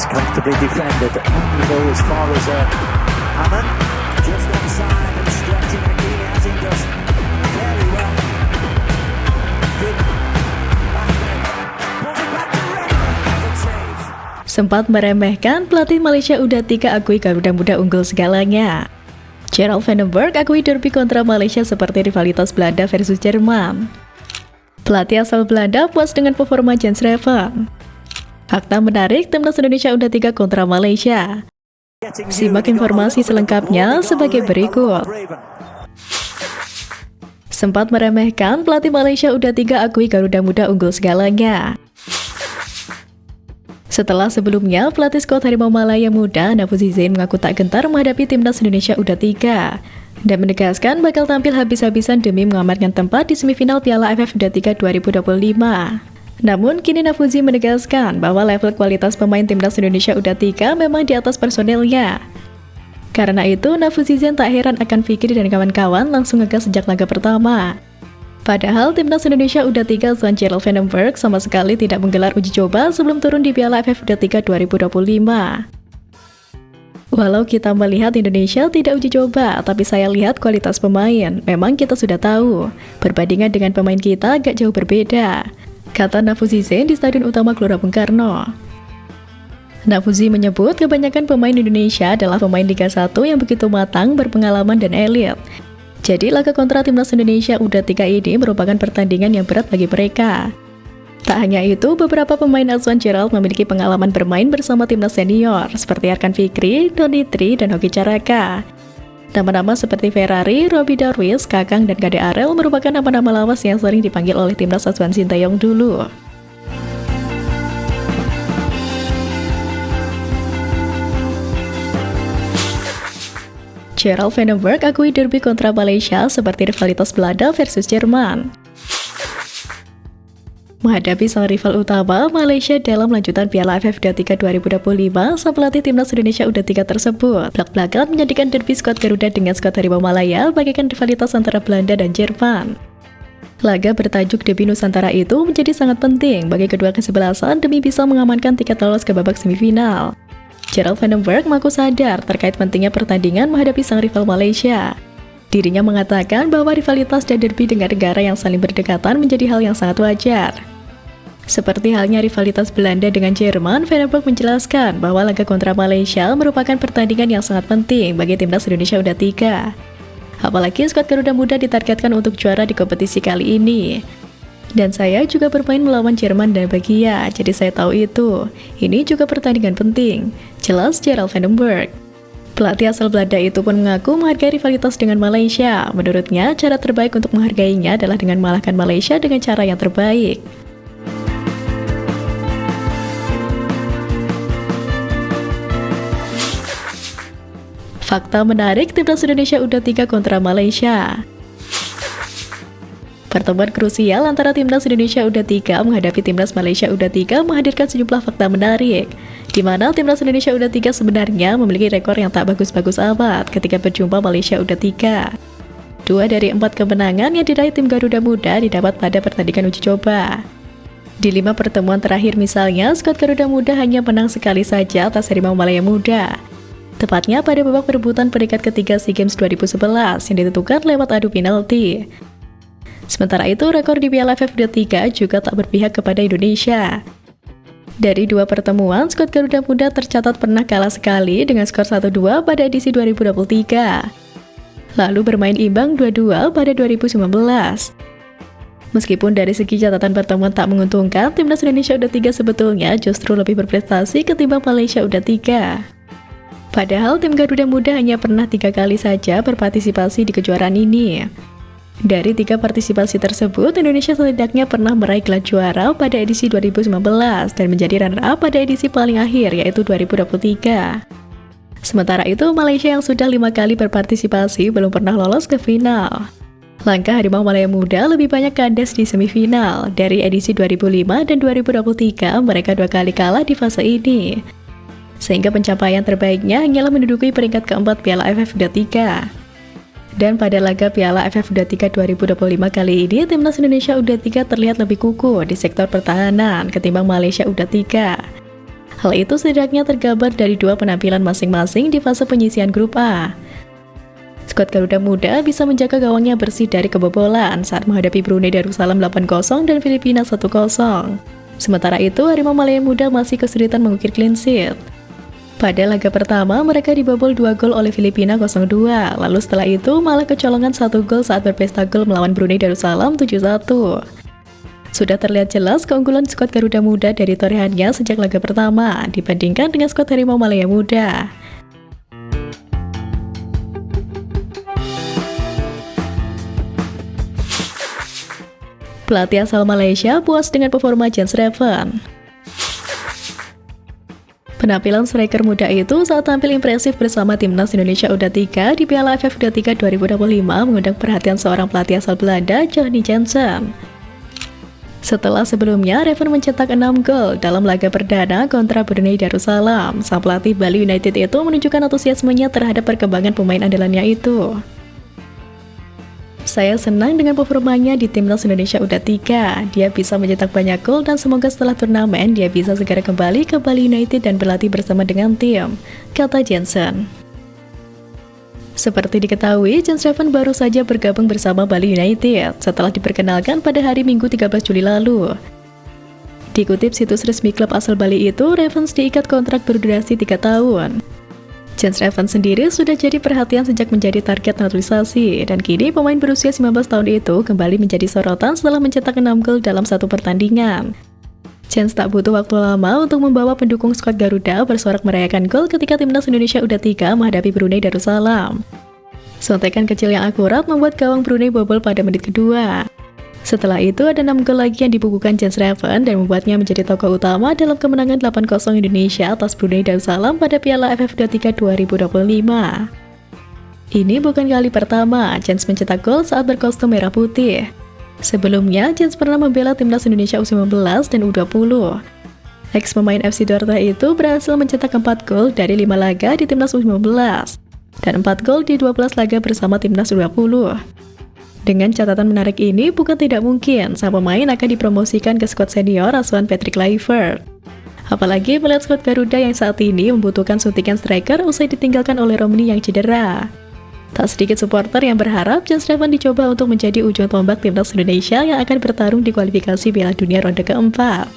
It's comfortably defended. Only go as far as Hammond. Just offside and stretching Hakimi as he does very well. Good. Pulls it back to Redmond. Good save. Sempat meremehkan, pelatih Malaysia U23 akui Garuda Muda unggul segalanya. Gerald van den Berg akui derby kontra Malaysia seperti rivalitas Belanda versus Jerman. Pelatih asal Belanda puas dengan performa Jens Reven. Fakta menarik, timnas Indonesia U23 kontra Malaysia. Simak informasi selengkapnya sebagai berikut. Sempat meremehkan, pelatih Malaysia U23 akui Garuda Muda unggul segalanya. Setelah sebelumnya, pelatih skuad Harimau Malaya Muda, Nafuzi Zain mengaku tak gentar menghadapi timnas Indonesia U23 dan menegaskan bakal tampil habis-habisan demi mengamankan tempat di semifinal Piala AFF U23 2025. Namun, kini Nafuzi menegaskan bahwa level kualitas pemain timnas Indonesia U23 memang di atas personelnya. Karena itu, Nafuzi Zain tak heran akan Fikri dan kawan-kawan langsung ngegas sejak laga pertama. Padahal timnas Indonesia U23 Swan Gerald van den Berg sama sekali tidak menggelar uji coba sebelum turun di Piala AFF U23 2025. Walau kita melihat Indonesia tidak uji coba, tapi saya lihat kualitas pemain. Memang kita sudah tahu, perbandingan dengan pemain kita agak jauh berbeda, kata Nafuzi Zain di Stadion Utama Gelora Bung Karno. Nafuzi menyebut kebanyakan pemain Indonesia adalah pemain Liga 1 yang begitu matang, berpengalaman dan elit. Jadi laga kontra timnas Indonesia U23 ini merupakan pertandingan yang berat bagi mereka. Tak hanya itu, beberapa pemain asuhan Gerald memiliki pengalaman bermain bersama timnas senior seperti Arkan Fikri, Doni Tri, dan Hoki Caraka. Nama-nama seperti Ferrari, Robbie Darwis, Kakang, dan Gade Arel merupakan nama-nama lawas yang sering dipanggil oleh timnas asuhan Sintayong dulu. Gerald van den Berg akui derby kontra Malaysia seperti rivalitas Belanda versus Jerman. Menghadapi sang rival utama, Malaysia dalam lanjutan Piala AFF U23 2025, sang pelatih timnas Indonesia U23 tersebut belak-belakan menjadikan derby skuad Garuda dengan skuad Harimau Malaya bagaikan rivalitas antara Belanda dan Jerman. Laga bertajuk Derby Nusantara itu menjadi sangat penting bagi kedua kesebelasan demi bisa mengamankan tiket lolos ke babak semifinal. Gerald van den Berg mengaku sadar terkait pentingnya pertandingan menghadapi sang rival Malaysia. Dirinya mengatakan bahwa rivalitas dan derby dengan negara yang saling berdekatan menjadi hal yang sangat wajar. Seperti halnya rivalitas Belanda dengan Jerman, Van den Berg menjelaskan bahwa laga kontra Malaysia merupakan pertandingan yang sangat penting bagi timnas Indonesia U23. Apalagi skuad Garuda Muda ditargetkan untuk juara di kompetisi kali ini. Dan saya juga bermain melawan Jerman dan Belgia, jadi saya tahu itu. Ini juga pertandingan penting, jelas Gerald van den Berg. Pelatih asal Belanda itu pun mengaku menghargai rivalitas dengan Malaysia. Menurutnya, cara terbaik untuk menghargainya adalah dengan mengalahkan Malaysia dengan cara yang terbaik. Fakta menarik timnas Indonesia U23 kontra Malaysia. Pertemuan krusial antara timnas Indonesia U23 menghadapi timnas Malaysia U23 menghadirkan sejumlah fakta menarik, di mana timnas Indonesia U23 sebenarnya memiliki rekor yang tak bagus-bagus amat ketika berjumpa Malaysia U23. 2 dari 4 kemenangan yang diraih tim Garuda Muda didapat pada pertandingan uji coba. Di 5 pertemuan terakhir misalnya, skuad Garuda Muda hanya menang sekali saja atas Harimau Malaya Muda. Tepatnya pada babak perebutan peringkat ketiga SEA Games 2011 yang ditentukan lewat adu penalti. Sementara itu, rekor di Piala AFF U23 juga tak berpihak kepada Indonesia. Dari 2 pertemuan, skuad Garuda Muda tercatat pernah kalah sekali dengan skor 1-2 pada edisi 2023. Lalu bermain imbang 2-2 pada 2019. Meskipun dari segi catatan pertemuan tak menguntungkan, timnas Indonesia U23 sebetulnya justru lebih berprestasi ketimbang Malaysia U23. Padahal tim Garuda Muda hanya pernah 3 kali saja berpartisipasi di kejuaraan ini. Dari 3 partisipasi tersebut, Indonesia setidaknya pernah meraih gelar juara pada edisi 2019 dan menjadi runner-up pada edisi paling akhir yaitu 2023. Sementara itu, Malaysia yang sudah 5 kali berpartisipasi belum pernah lolos ke final. Langkah Harimau Malaya Muda lebih banyak kandas di semifinal. Dari edisi 2005 dan 2023, mereka 2 kali kalah di fase ini. Sehingga pencapaian terbaiknya hanyalah menduduki peringkat keempat Piala AFF U23. Dan pada laga Piala AFF U23 2025 kali ini, timnas Indonesia U23 terlihat lebih kukuh di sektor pertahanan ketimbang Malaysia U23. Hal itu setidaknya tergambar dari 2 penampilan masing-masing di fase penyisian grup A. Skuad Garuda Muda bisa menjaga gawangnya bersih dari kebobolan saat menghadapi Brunei Darussalam 8-0 dan Filipina 1-0. Sementara itu, Harimau Malaya Muda masih kesulitan mengukir clean sheet. Pada laga pertama, mereka dibobol 2 gol oleh Filipina 0-2, lalu setelah itu malah kecolongan 1 gol saat berpesta gol melawan Brunei Darussalam 7-1. Sudah terlihat jelas keunggulan skuad Garuda Muda dari torehannya sejak laga pertama dibandingkan dengan skuad Harimau Malaya Muda. Pelatih asal Malaysia puas dengan performa Jens Reven. Penampilan striker muda itu saat tampil impresif bersama timnas Indonesia U23 di Piala AFF U23 2025 mengundang perhatian seorang pelatih asal Belanda, Johnny Jansen. Setelah sebelumnya, Reven mencetak 6 gol dalam laga perdana kontra Brunei Darussalam, sang pelatih Bali United itu menunjukkan antusiasmenya terhadap perkembangan pemain andalannya itu. Saya senang dengan performanya di timnas Indonesia U23. Dia bisa mencetak banyak gol dan semoga setelah turnamen dia bisa segera kembali ke Bali United dan berlatih bersama dengan tim, kata Jansen. Seperti diketahui, Jens Reven baru saja bergabung bersama Bali United setelah diperkenalkan pada hari Minggu 13 Juli lalu. Dikutip situs resmi klub asal Bali itu, Reven diikat kontrak berdurasi 3 tahun. Jens Reven sendiri sudah jadi perhatian sejak menjadi target naturalisasi, dan kini pemain berusia 19 tahun itu kembali menjadi sorotan setelah mencetak 6 gol dalam 1 pertandingan. Jens tak butuh waktu lama untuk membawa pendukung skuad Garuda bersorak merayakan gol ketika timnas Indonesia U23 menghadapi Brunei Darussalam. Sontekan kecil yang akurat membuat gawang Brunei bobol pada menit kedua. Setelah itu ada 6 gol lagi yang dibukukan Jens Reven dan membuatnya menjadi tokoh utama dalam kemenangan 8-0 Indonesia atas Brunei Darussalam pada Piala AFF U23 2025. Ini bukan kali pertama Jens mencetak gol saat berkostum merah putih. Sebelumnya, Jens pernah membela timnas Indonesia U19 dan U20. Ex pemain FC Dordrecht itu berhasil mencetak 4 gol dari 5 laga di timnas U19 dan 4 gol di 12 laga bersama timnas U20. Dengan catatan menarik ini, bukan tidak mungkin sang pemain akan dipromosikan ke skuad senior asuhan Patrick Kluivert. Apalagi melihat skuad Garuda yang saat ini membutuhkan suntikan striker usai ditinggalkan oleh Romney yang cedera. Tak sedikit supporter yang berharap Jens Reven dicoba untuk menjadi ujung tombak timnas Indonesia yang akan bertarung di kualifikasi Piala Dunia ronde keempat.